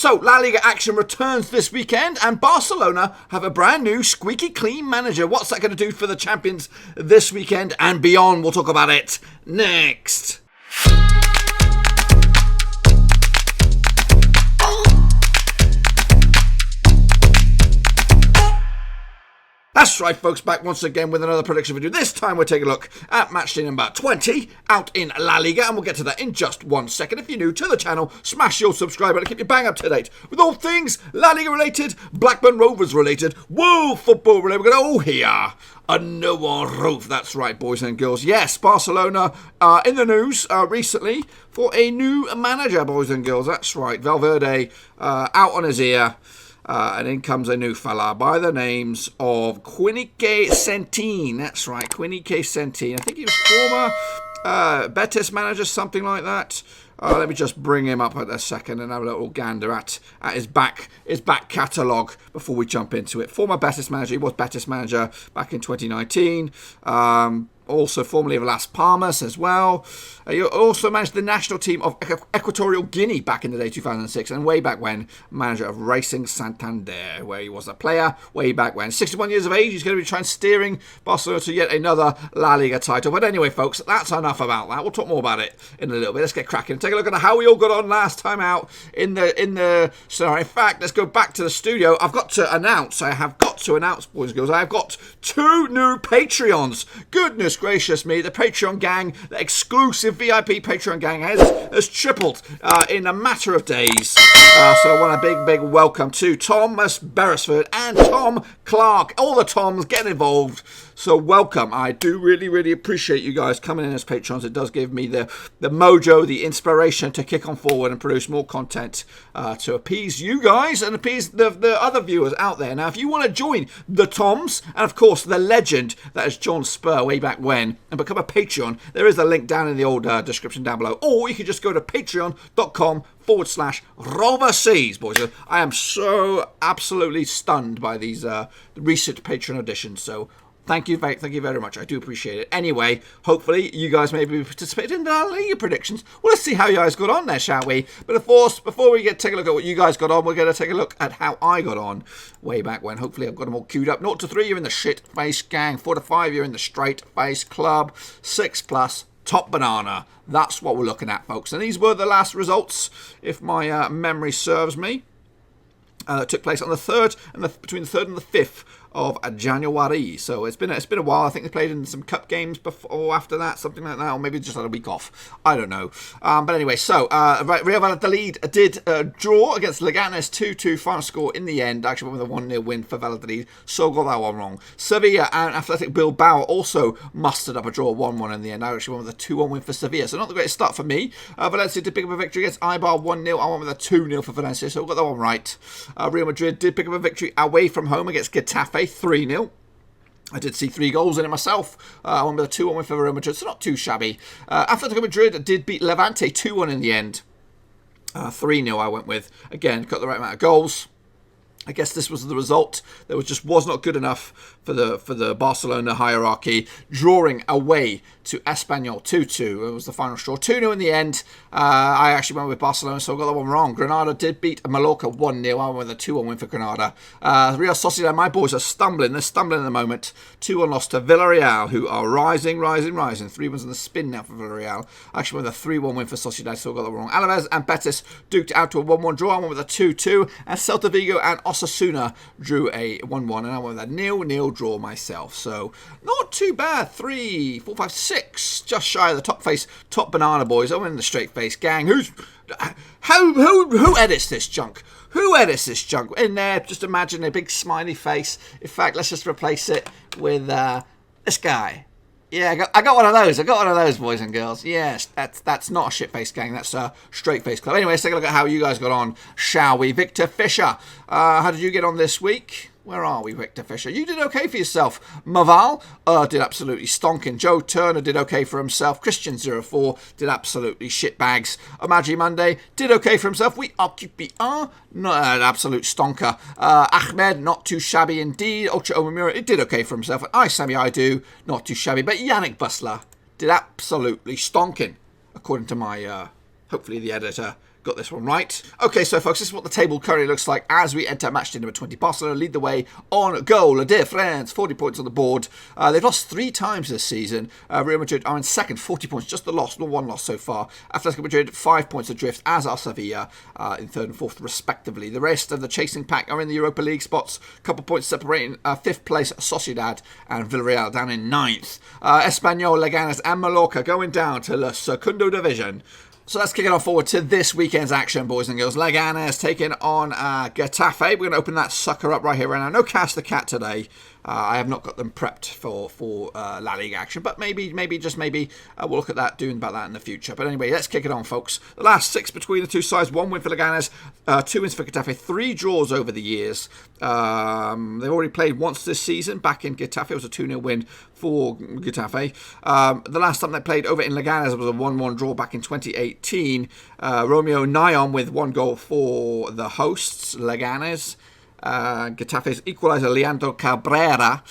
So, La Liga action returns this weekend, and Barcelona have a brand new squeaky clean manager. What's that going to do for the champions this weekend and beyond? We'll talk about it next. That's right, folks, back once again with another prediction video. This time we're taking a look at matchday number 20 out in La Liga, and we'll get to that in just 1 second. If you're new to the channel, smash your subscribe button to keep you bang up to date with all things La Liga related, Blackburn Rovers related, world football related. We're going to hear a no roof. That's right, boys and girls. Yes, Barcelona in the news recently for a new manager, boys and girls. That's right, Valverde out on his ear. And in comes a new fella by the names of Quique Setién. That's right, Quique Setién. I think he was former Betis manager, something like that. Let me just bring him up at a second and have a little gander at his back catalogue before we jump into it. Former Betis manager, he was Betis manager back in 2019. Also formerly of Las Palmas as well. He also managed the national team of Equatorial Guinea back in the day, 2006, and way back when, manager of Racing Santander, where he was a player way back when. 61 years of age, he's going to be trying steering Barcelona to yet another La Liga title. But anyway, folks, that's enough about that. We'll talk more about it in a little bit. Let's get cracking. Take a look at how we all got on last time out in the scenario. In fact, let's go back to the studio. I have got to announce, boys and girls, I have got 2 new Patreons. Goodness gracious me, the Patreon gang, the exclusive VIP Patreon gang has tripled in a matter of days. So I want a big welcome to Thomas Beresford and Tom Clark. All the Toms getting involved. So welcome. I do really appreciate you guys coming in as patrons. It does give me the mojo, the inspiration to kick on forward and produce more content to appease you guys and appease the other viewers out there. Now, if you want to join the Toms and, of course, the legend that is John Spur way back when and become a Patreon, there is a link down in the old description down below. Or you can just go to patreon.com/Roverseas, boys. I am so absolutely stunned by these recent Patreon additions. So thank you very much. I do appreciate it. Anyway, hopefully you guys maybe participate in the La Liga predictions. Well, let's see how you guys got on there, shall we? But of course, before we take a look at what you guys got on, we're going to take a look at how I got on way back when. Hopefully I've got them all queued up. 0 to 3, you're in the shit-face gang. 4 to 5, you're in the straight-face club. 6+, top banana. That's what we're looking at, folks. And these were the last results, if my memory serves me. That took place on the 3rd and between the 3rd and the 5th of January. So it's been a while. I think they played in some cup games before or after that, something like that, or maybe just had a week off. I don't know. But anyway, so Real Valladolid did draw against Leganes 2-2 final score in the end. Actually went with a 1-0 win for Valladolid. So got that one wrong. Sevilla and Atlético Bilbao also mustered up a draw 1-1 in the end. I actually went with a 2-1 win for Sevilla. So not the greatest start for me. Valencia did pick up a victory against Eibar 1-0. I went with a 2-0 for Valencia. So we got that one right. Real Madrid did pick up a victory away from home against Getafe 3-0. I did see 3 goals in it myself. I went with a 2-1 win for Real Madrid, so not too shabby. Atlético Madrid did beat Levante 2-1 in the end. 3-0 I went with. Again, got the right amount of goals. I guess this was the result that was not good enough for the Barcelona hierarchy, drawing away to Espanyol 2-2. It was the final straw. 2-0 in the end. I actually went with Barcelona, so I got that one wrong. Granada did beat Mallorca 1-0. I went with a 2-1 win for Granada. Real Sociedad, my boys are stumbling. They're stumbling at the moment. 2-1 loss to Villarreal, who are rising. 3 wins in the spin now for Villarreal. I actually went with a 3-1 win for Sociedad, so I got that wrong. Alaves and Betis duked out to a 1-1 draw. I went with a 2-2. And Celta Vigo and Osasuna drew a 1-1, and I went with a 0-0 draw myself. So not too bad. 3, 4, 5, 6, just shy of the top banana boys. I'm in the straight face gang. Who edits this junk? Who edits this junk? In there, just imagine a big smiley face. In fact, let's just replace it with this guy. Yeah, I got one of those. I got one of those, boys and girls. Yes, that's not a shit-faced gang. That's a straight-faced club. Anyway, let's take a look at how you guys got on, shall we? Victor Fisher, how did you get on this week? Where are we, Victor Fisher? You did okay for yourself. Maval did absolutely stonking. Joe Turner did okay for himself. Christian04 did absolutely shitbags. Omaji Monday did okay for himself. We occupy not an absolute stonker. Ahmed, not too shabby indeed. Ultra Omamura, it did okay for himself. I, Sammy, I do, not too shabby. But Yannick Bustler did absolutely stonking, according to my, hopefully the editor got this one right. Okay, so folks, this is what the table currently looks like as we enter match day number 20. Barcelona lead the way on goal difference, 40 points on the board. They've lost 3 times this season. Real Madrid are in second, 40 points, just the loss, not one loss so far. Atletico Madrid, 5 points adrift, as are Sevilla in third and fourth, respectively. The rest of the chasing pack are in the Europa League spots, a couple of points separating fifth place Sociedad and Villarreal down in ninth. Espanyol, Leganes and Mallorca going down to the Segundo Division. So let's kick it on forward to this weekend's action, boys and girls. Leganes taking on Getafe. We're going to open that sucker up right here, right now. No Cast the Cat today. I have not got them prepped for La Liga action, but maybe, we'll look at that, doing about that in the future. But anyway, let's kick it on, folks. The last 6 between the two sides: 1 win for Leganes, 2 wins for Getafe, 3 draws over the years. They've already played once this season. Back in Getafe, it was a 2-0 win for Getafe. The last time they played over in Leganes was a 1-1 draw back in 2018. Romeo Nyon with 1 goal for the hosts, Leganes. Getafe's equaliser, Leandro Cabrera,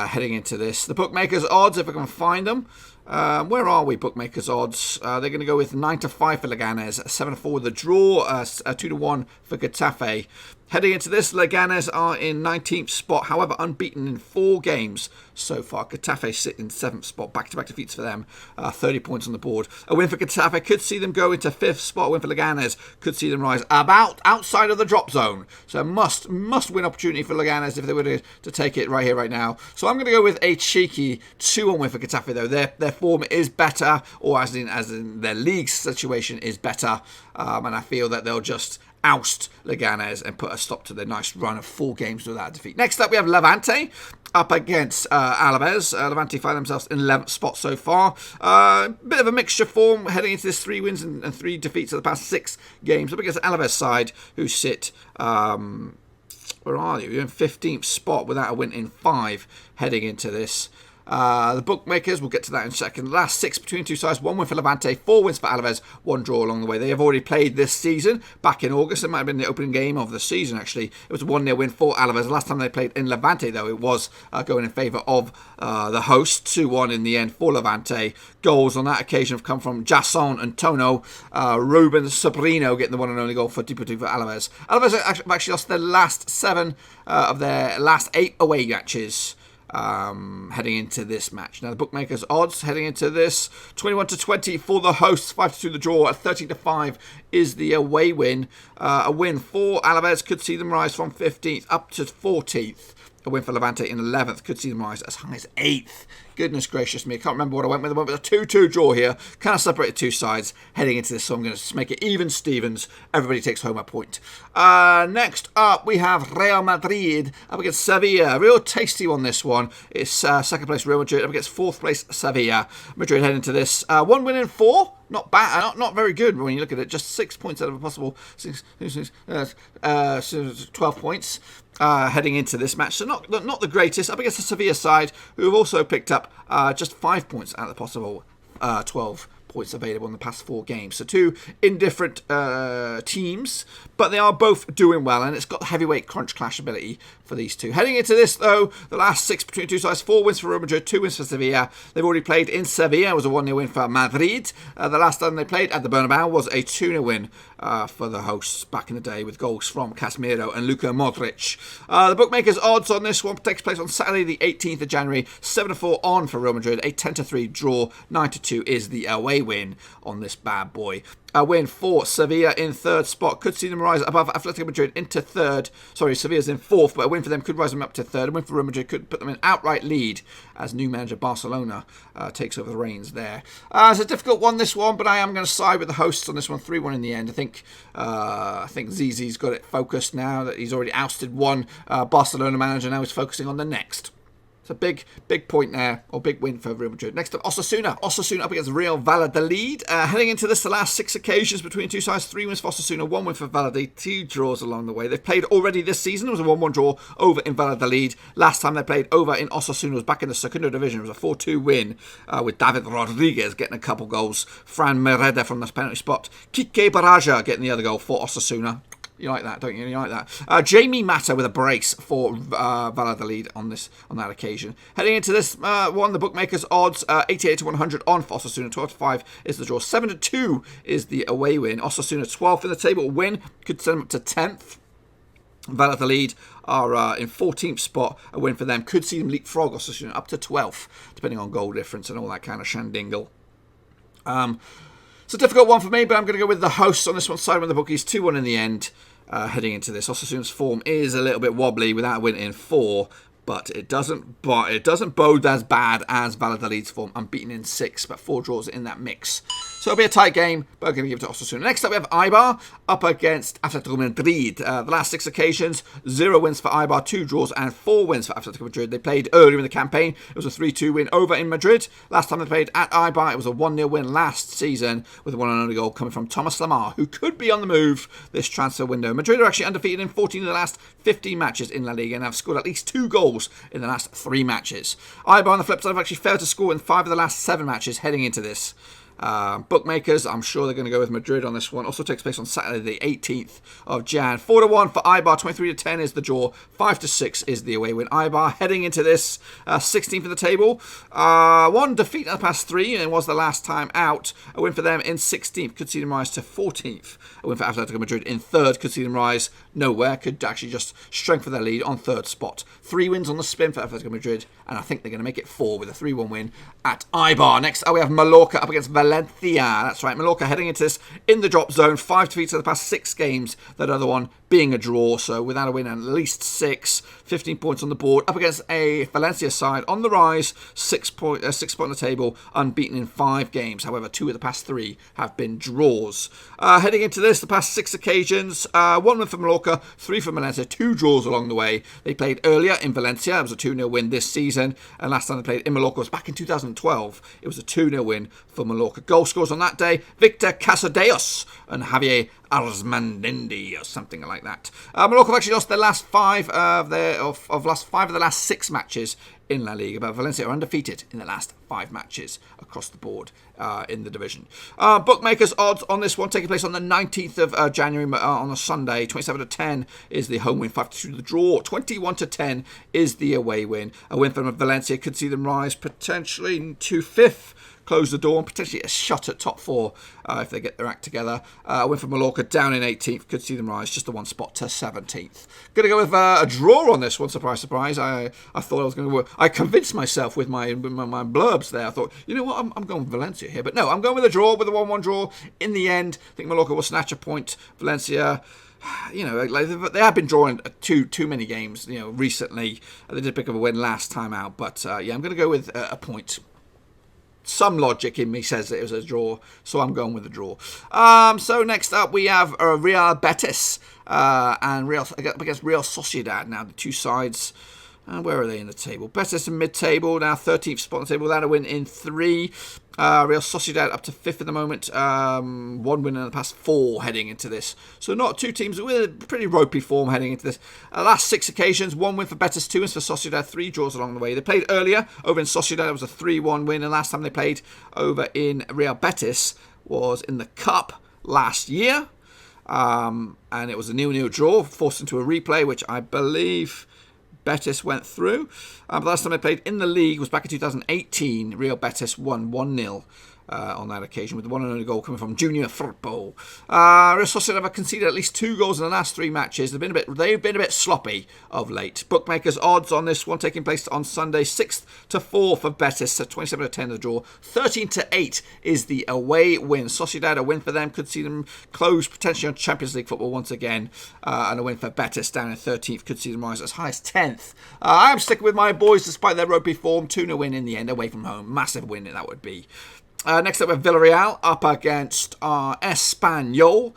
heading into this. The bookmakers' odds, if I can find them. Where are we, bookmakers' odds? They're going to go with 9-5 for Leganes, 7-4 the draw, 2-1 for Getafe. Heading into this, Leganes are in 19th spot, however unbeaten in 4 games so far. Getafe sit in 7th spot, back-to-back defeats for them, 30 points on the board. A win for Getafe could see them go into 5th spot. A win for Leganes could see them rise about outside of the drop zone. So must-win opportunity for Leganes if they were to take it right here, right now. So I'm going to go with a cheeky 2-1 win for Getafe, though. Their form is better, or as in their league situation is better, and I feel that they'll just oust Leganes and put a stop to their nice run of 4 games without defeat. Next up, we have Levante up against Alaves. Levante find themselves in 11th spot so far. Bit of a mixture form heading into this: 3 wins and 3 defeats of the past 6 games. Up against the Alaves side, who sit, where are you? You're in 15th spot without a win in 5 heading into this. The bookmakers, we'll get to that in a second. The last 6 between two sides: 1 win for Levante, 4 wins for Alaves, 1 draw along the way. They have already played this season back in August. It might have been the opening game of the season, actually. It was a 1-0 win for Alaves. The last time they played in Levante, though, it was going in favour of the host. 2-1 in the end for Levante. Goals on that occasion have come from Jason and Tono. Ruben Sobrino getting the one and only goal for Deportivo Alaves. Alaves have actually lost their last 7 of their last 8 away matches. Heading into this match. Now the bookmakers' odds heading into this: 21-20 for the hosts, 5-2 the draw, 13-5 is the away win. A win for Alaves could see them rise from 15th up to 14th. A win for Levante in 11th could see them rise as high as 8th. Goodness gracious me, I can't remember what I went with. I went with a 2-2 draw here. Kind of separated 2 sides heading into this, so I'm going to make it even Stevens. Everybody takes home a point. Next up, we have Real Madrid up against Sevilla. Real tasty one, this one. It's second place Real Madrid up against 4th place Sevilla. Madrid heading into this. 1 win in 4. Not bad, not very good when you look at it. Just 6 points out of a possible 12 points. Heading into this match, so not the greatest. Up against the Sevilla side, who have also picked up just 5 points out of the possible 12 points available in the past 4 games. So 2 indifferent teams, but they are both doing well, and it's got the heavyweight crunch clash ability for these two. Heading into this, though, the last 6 between two sides: 4 wins for Real Madrid, 2 wins for Sevilla. They've already played in Sevilla. It was a 1-0 win for Madrid. The last time they played at the Bernabeu was a 2-0 win for the hosts back in the day, with goals from Casemiro and Luka Modric. The bookmakers' odds on this one takes place on Saturday the 18th of January, 7-4 on for Real Madrid, a 10-3 draw, 9-2 is the away win on this bad boy. A win for Sevilla in 3rd spot could see them rise above Atletico Madrid into 3rd. Sorry, Sevilla's in 4th, but a win for them could rise them up to 3rd. A win for Real Madrid could put them in outright lead as new manager Barcelona takes over the reins there. It's a difficult one, this one, but I am going to side with the hosts on this one. 3-1 in the end. I think Zizi's got it focused now that he's already ousted one Barcelona manager. Now he's focusing on the next. It's a big point there, or big win for Real Madrid. Next up, Osasuna. Osasuna up against Real Valladolid. Heading into this, the last 6 occasions between two sides: 3 wins for Osasuna, 1 win for Valladolid, 2 draws along the way. They've played already this season. It was a 1-1 draw over in Valladolid. Last time they played over in Osasuna was back in the Segundo Division. It was a 4-2 win with David Rodriguez getting a couple goals. Fran Mereda from the penalty spot. Kike Baraja getting the other goal for Osasuna. You like that, don't you? You like that. Jamie Mata with a brace for Valladolid on that occasion. Heading into this one, the bookmakers odds 88 to 100 on for Osasuna. 12 to 5 is the draw. 7 to 2 is the away win. Osasuna 12th in the table. Win could send them up to 10th. Valladolid are in 14th spot. A win for them could see them leapfrog Osasuna up to 12th, depending on goal difference and all that kind of shandingle. It's a difficult one for me, but I'm going to go with the hosts on this one. Side with the bookies, 2-1 in the end. Heading into this, Osasuna's form is a little bit wobbly without winning in 4, but it doesn't bode as bad as Valladolid's form. Unbeaten in 6, but 4 draws in that mix. So it'll be a tight game, but I'm going to give it to Osasuna. Next up, we have Eibar up against Atlético Madrid. The last 6 occasions, 0 wins for Eibar, 2 draws, and 4 wins for Atlético Madrid. They played earlier in the campaign. It was a 3-2 win over in Madrid. Last time they played at Eibar, it was a 1-0 win last season, with one and only goal coming from Thomas Lamar, who could be on the move this transfer window. Madrid are actually undefeated in 14 of the last 15 matches in La Liga and have scored at least 2 goals in the last 3 matches. Eibar, on the flip side, have actually failed to score in 5 of the last 7 matches heading into this. Bookmakers, I'm sure they're going to go with Madrid on this one. Also takes place on Saturday the 18th of Jan. 4 to 1 for Eibar, 23 to 10 is the draw, 5 to 6 is the away win. Eibar heading into this 16th of the table. 1 defeat in the past 3 and was the last time out. A win for them in 16th could see them rise to 14th. A win for Atletico Madrid in 3rd could see them rise nowhere. Could actually just strengthen their lead on 3rd spot. 3 wins on the spin for Atletico Madrid, and I think they're going to make it 4 with a 3-1 win at Eibar. Next up we have Mallorca up against Valencia. That's right, Mallorca heading into this in the drop zone. 5 defeats in the past 6 games. That other one being a draw, so without a win at least 6. 15 points on the board. Up against a Valencia side on the rise. 6 point on the table. Unbeaten in 5 games. However, 2 of the past 3 have been draws. Heading into this, the past 6 occasions. 1 win for Mallorca, 3 for Valencia. 2 draws along the way. They played earlier in Valencia. It was a 2-0 win this season. And last time they played in Mallorca was back in 2012. It was a 2-0 win for Mallorca. Goal scores on that day, Victor Casadeos and Javier Arzamendi or something like that. Mallorca have actually lost their last 5 of the last 6 matches in La Liga, but Valencia are undefeated in the last 5 matches across the board in the division. Bookmakers odds on this one taking place on the 19th of January on a Sunday. 27 to 10 is the home win, 5 to 2 the draw, 21 to 10 is the away win. A win from Valencia could see them rise potentially to 5th. Close the door and potentially a shot at top 4 if they get their act together. Win for Mallorca down in 18th. Could see them rise just the 1 spot to 17th. Going to go with a draw on this one. Surprise, surprise. I thought I was going to work. I convinced myself with my blurbs there. I thought, you know what, I'm going with Valencia here. But no, I'm going with a draw, with a 1-1 draw. In the end, I think Mallorca will snatch a point. Valencia, you know, like they have been drawing too many games, you know, recently. They did pick up a win last time out. But yeah, I'm going to go with a point. Some logic in me says that it was a draw, so I'm going with a draw. So next up we have Real Betis and Real against Real Sociedad. Now the 2 sides, where are they in the table? Betis in mid-table, now 13th spot on the table, without a win in 3. Real Sociedad up to 5th at the moment. 1 win in the past 4 heading into this. So not 2 teams with pretty ropey form heading into this. Last 6 occasions, 1 win for Betis, 2 wins for Sociedad, 3 draws along the way. They played earlier over in Sociedad. It was a 3-1 win. And last time they played over in Real Betis was in the Cup last year. And it was a 0-0 draw, forced into a replay, which I believe Betis went through. But the last time they played in the league was back in 2018. Real Betis won 1-0 on that occasion, with the 1 and only goal coming from Junior Firpo. Real Sociedad have conceded at least 2 goals in the last 3 matches. They've been a bit sloppy of late. Bookmakers odds on this one taking place on Sunday, 6 to 4 for Betis, so 27 to 10 the draw. 13 to 8 is the away win. Sociedad, a win for them could see them close potentially on Champions League football once again, and a win for Betis down in 13th could see them rise as high as 10th. I am sticking with my boys despite their ropey form. 2-0 win in the end, away from home. Massive win that would be. Next up, we have Villarreal up against Espanyol.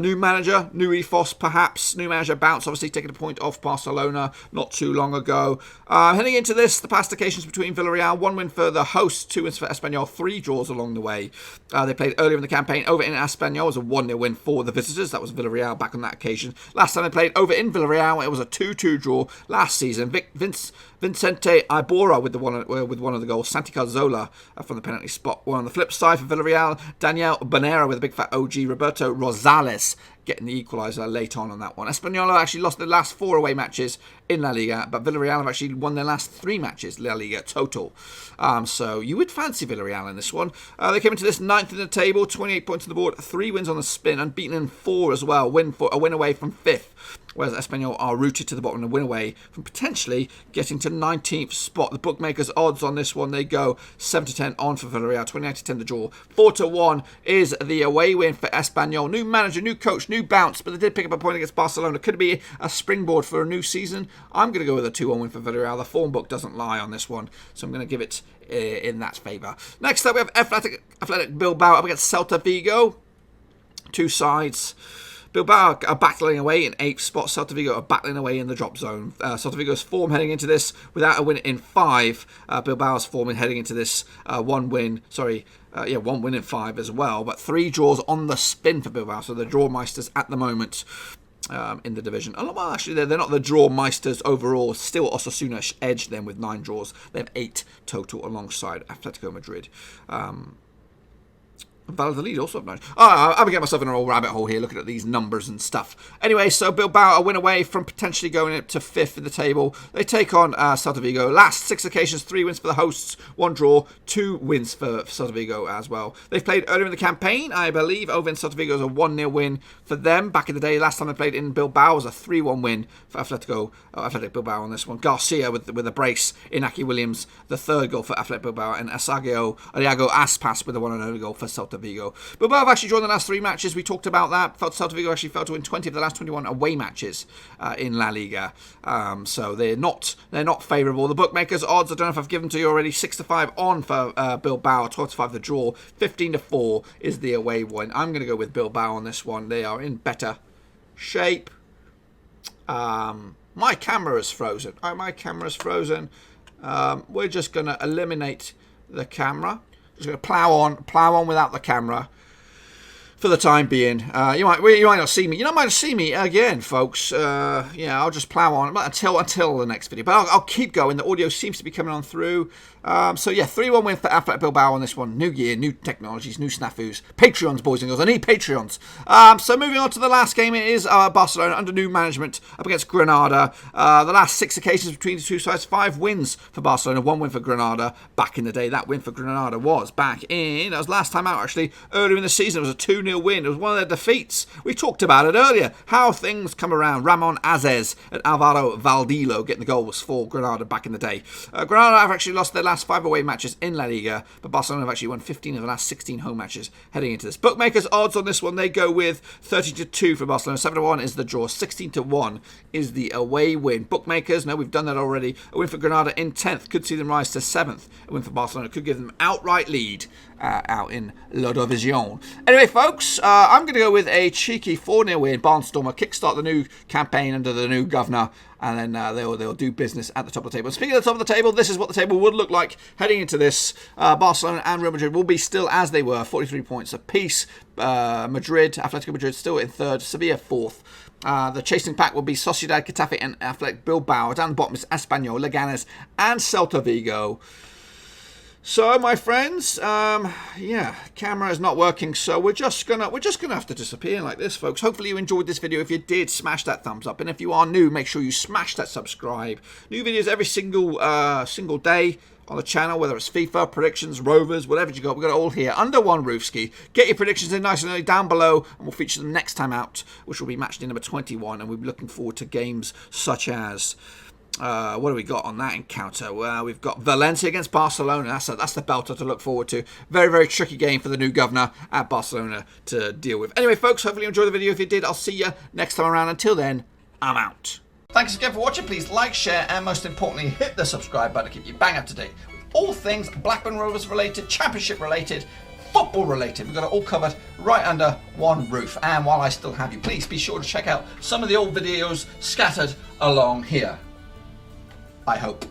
New manager, new ethos perhaps. New manager bounce, obviously taking a point off Barcelona not too long ago. Heading into this, the past occasions between Villarreal, 1 win for the host, 2 wins for Espanyol, 3 draws along the way. They played earlier in the campaign over in Espanyol. It was a 1-0 win for the visitors. That was Villarreal back on that occasion. Last time they played over in Villarreal, it was a 2-2 draw last season. Vicente Iborra with one of the goals. Santi Cazorla from the penalty spot. Well, on the flip side for Villarreal, Daniel Bonera with a big fat OG. Roberto Rosales getting the equaliser late on that one. Espanyol have actually lost their last 4 away matches in La Liga, but Villarreal have actually won their last 3 matches La Liga total. So you would fancy Villarreal in this one. They came into this 9th in the table, 28 points on the board, 3 wins on the spin, unbeaten in 4 as well. A win away from 5th. Whereas Espanyol are rooted to the bottom and win away from potentially getting to 19th spot. The bookmakers' odds on this one, they go 7-10 on for Villarreal, 29-10 the draw. 4-1 is the away win for Espanyol. New manager, new coach, new bounce, but they did pick up a point against Barcelona. Could it be a springboard for a new season? I'm going to go with a 2-1 win for Villarreal. The form book doesn't lie on this one, so I'm going to give it in that favour. Next up, we have Athletic Bilbao up against Celta Vigo. 2 sides. Bilbao are battling away in 8th spot. Celta Vigo are battling away in the drop zone. Celta Vigo's form heading into this without a win in 5. Bilbao's form heading into this 1 win in 5 as well. But 3 draws on the spin for Bilbao. So the draw meisters at the moment in the division. Well, actually, they're not the draw meisters overall. Still, Osasuna edged them with 9 draws. They have 8 total alongside Atletico Madrid. Valladolid also have 9. I'm getting myself in a old rabbit hole here looking at these numbers and stuff. Anyway, so Bilbao a win away from potentially going up to 5th in the table. They take on Celta Vigo. Last 6 occasions, 3 wins for the hosts, 1 draw, 2 wins for Celta Vigo as well. They've played earlier in the campaign, I believe, over in Celta Vigo. It was a 1-0 win for them back in the day. Last time they played in Bilbao was a 3-1 win for Athletic Bilbao on this one. Garcia with a brace, Inaki Williams, the 3rd goal for Athletic Bilbao, and Iago Aspas with the 1-0 goal for Celta Vigo. Bilbao have actually drawn the last 3 matches. We talked about that. Celta Vigo actually failed to win 20 of the last 21 away matches in La Liga. So they're not favourable. The bookmakers' odds, I don't know if I've given to you already, 6-5 on for Bilbao, 12-5 the draw, 15-4 is the away one. I'm going to go with Bilbao on this one. They are in better shape. My camera is frozen. We're just going to eliminate the camera. Just going to plough on without the camera for the time being. You might not see me. You might not see me again, folks. I'll just plough on until the next video. But I'll keep going. The audio seems to be coming on through. 3-1 win for Athletic Bilbao on this one. New year, new technologies, new snafus. Patreons, boys and girls. I need Patreons. So moving on to the last game, it is Barcelona under new management up against Granada. The last 6 occasions between the two sides, 5 wins for Barcelona, 1 win for Granada. Back in the day, that win for Granada was last time out actually, earlier in the season. It was a 2-0 win. It was one of their defeats. We talked about it earlier, how things come around. Ramon Azez and Alvaro Valdilo getting the goals for Granada back in the day. Granada have actually lost their last 5 away matches in La Liga, but Barcelona have actually won 15 of the last 16 home matches heading into this. Bookmakers' odds on this one, they go with 30-2 for Barcelona, 7-1 is the draw, 16-1 is the away win. Bookmakers, no, we've done that already. A win for Granada in 10th could see them rise to 7th. A win for Barcelona could give them outright lead out in La Division. Anyway, folks, I'm going to go with a cheeky 4-0 win. Barnstormer kickstart the new campaign under the new governor, and then they'll do business at the top of the table. And speaking of the top of the table, this is what the table would look like heading into this. Barcelona and Real Madrid will be still as they were, 43 points apiece. Atletico Madrid still in 3rd, Sevilla 4th. The chasing pack will be Sociedad, Getafe and Athletic Bilbao. Down the bottom is Espanyol, Leganes and Celta Vigo. So, my friends, camera is not working, so we're just gonna have to disappear like this, folks. Hopefully you enjoyed this video. If you did, smash that thumbs up, and if you are new, make sure you smash that subscribe. New videos every single day on the channel, whether it's FIFA, predictions, Rovers, whatever you got. We've got it all here under one roof ski. Get your predictions in nice and early down below, and we'll feature them next time out, which will be match day number 21, and we'll be looking forward to games such as what do we got on that encounter? Well, we've got Valencia against Barcelona. That's the belter to look forward to. Very, very tricky game for the new governor at Barcelona to deal with. Anyway, folks, hopefully you enjoyed the video. If you did, I'll see you next time around. Until then, I'm out. Thanks again for watching. Please like, share, and most importantly, hit the subscribe button to keep you bang up to date with all things Blackburn Rovers related, Championship related, football related. We've got it all covered right under one roof. And while I still have you, please be sure to check out some of the old videos scattered along here. I hope.